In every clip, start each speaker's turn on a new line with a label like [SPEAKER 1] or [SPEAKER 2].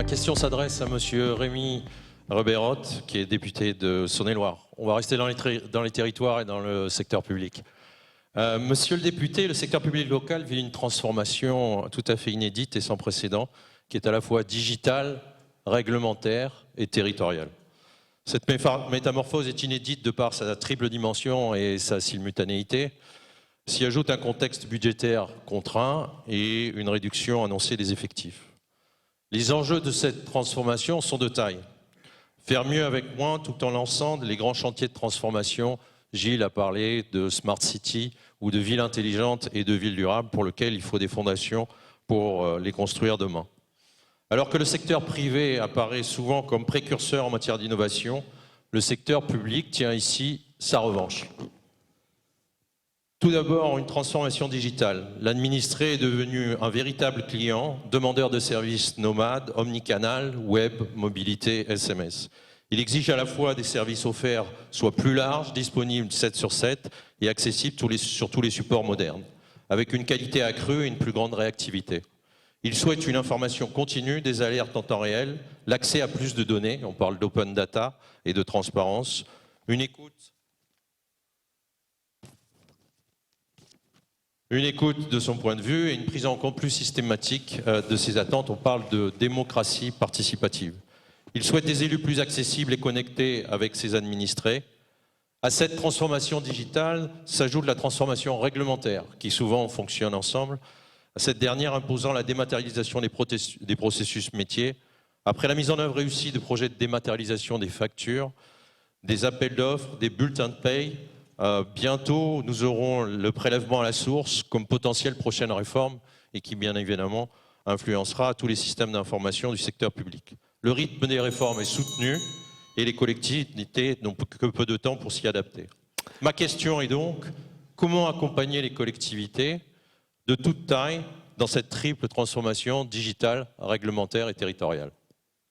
[SPEAKER 1] question s'adresse à Monsieur Rémi Rebeyrotte, qui est député de Saône-et-Loire. On va rester dans les territoires et dans le secteur public. Monsieur le député, le secteur public local vit une transformation tout à fait inédite et sans précédent, qui est à la fois digitale, réglementaire et territoriale. Cette métamorphose est inédite de par sa triple dimension et sa simultanéité. S'y ajoute un contexte budgétaire contraint et une réduction annoncée des effectifs. Les enjeux de cette transformation sont de taille. Faire mieux avec moins tout en lançant les grands chantiers de transformation. Gilles a parlé de Smart City ou de villes intelligentes et de villes durables pour lesquelles il faut des fondations pour les construire demain. Alors que le secteur privé apparaît souvent comme précurseur en matière d'innovation, le secteur public tient ici sa revanche. Tout d'abord, une transformation digitale. L'administré est devenu un véritable client, demandeur de services nomades, omnicanal, web, mobilité, SMS. Il exige à la fois des services offerts soient plus larges, disponibles 7/7 et accessibles sur tous les supports modernes, avec une qualité accrue et une plus grande réactivité. Il souhaite une information continue, des alertes en temps réel, l'accès à plus de données, on parle d'open data et de transparence, une écoute de son point de vue et une prise en compte plus systématique de ses attentes. On parle de démocratie participative. Il souhaite des élus plus accessibles et connectés avec ses administrés. À cette transformation digitale s'ajoute la transformation réglementaire, qui souvent fonctionne ensemble, à cette dernière imposant la dématérialisation des processus métiers. Après la mise en œuvre réussie de projets de dématérialisation des factures, des appels d'offres, des bulletins de paye, bientôt, nous aurons le prélèvement à la source comme potentielle prochaine réforme et qui, bien évidemment, influencera tous les systèmes d'information du secteur public. Le rythme des réformes est soutenu et les collectivités n'ont que peu de temps pour s'y adapter. Ma question est donc, comment accompagner les collectivités de toute taille dans cette triple transformation digitale, réglementaire et territoriale?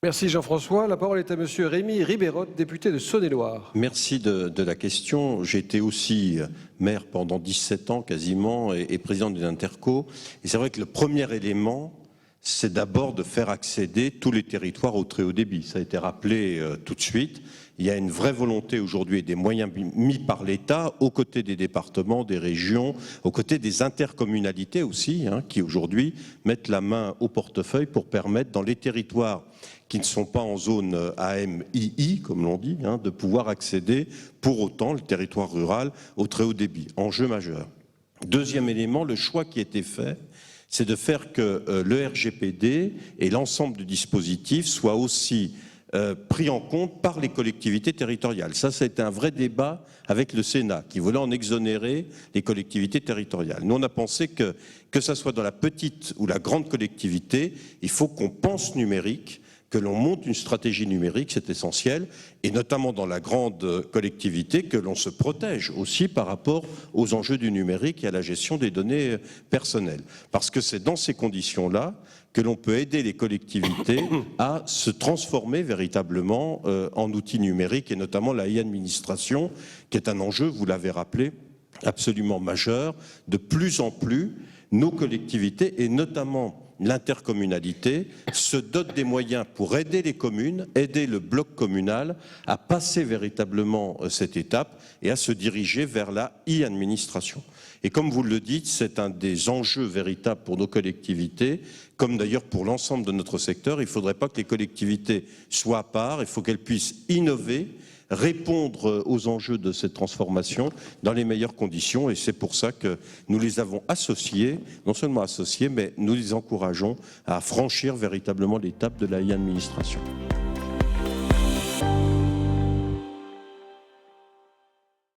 [SPEAKER 2] Merci Jean-François. La parole est à Monsieur Rémi Rebeyrotte, député de Saône-et-Loire.
[SPEAKER 3] Merci de la question. J'ai été aussi maire pendant 17 ans quasiment et président d'une interco. Et c'est vrai que le premier élément, c'est d'abord de faire accéder tous les territoires au très haut débit. Ça a été rappelé tout de suite. Il y a une vraie volonté aujourd'hui et des moyens mis par l'État aux côtés des départements, des régions, aux côtés des intercommunalités aussi, qui aujourd'hui mettent la main au portefeuille pour permettre dans les territoires qui ne sont pas en zone AMII, comme l'on dit, de pouvoir accéder pour autant, le territoire rural, au très haut débit. Enjeu majeur. Deuxième élément, le choix qui a été fait, c'est de faire que le RGPD et l'ensemble du dispositif soient aussi pris en compte par les collectivités territoriales. Ça a été un vrai débat avec le Sénat, qui voulait en exonérer les collectivités territoriales. Nous, on a pensé que ça soit dans la petite ou la grande collectivité, il faut qu'on pense numérique, que l'on monte une stratégie numérique, c'est essentiel, et notamment dans la grande collectivité, que l'on se protège aussi par rapport aux enjeux du numérique et à la gestion des données personnelles. Parce que c'est dans ces conditions-là que l'on peut aider les collectivités à se transformer véritablement en outils numériques, et notamment la e-administration, qui est un enjeu, vous l'avez rappelé, absolument majeur. De plus en plus, nos collectivités, et notamment l'intercommunalité, se dote des moyens pour aider les communes, aider le bloc communal à passer véritablement cette étape et à se diriger vers la e-administration. Et comme vous le dites, c'est un des enjeux véritables pour nos collectivités, comme d'ailleurs pour l'ensemble de notre secteur. Il ne faudrait pas que les collectivités soient à part, il faut qu'elles puissent innover, répondre aux enjeux de cette transformation dans les meilleures conditions, et c'est pour ça que nous les avons associés, non seulement associés, mais nous les encourageons à franchir véritablement l'étape de la e-administration.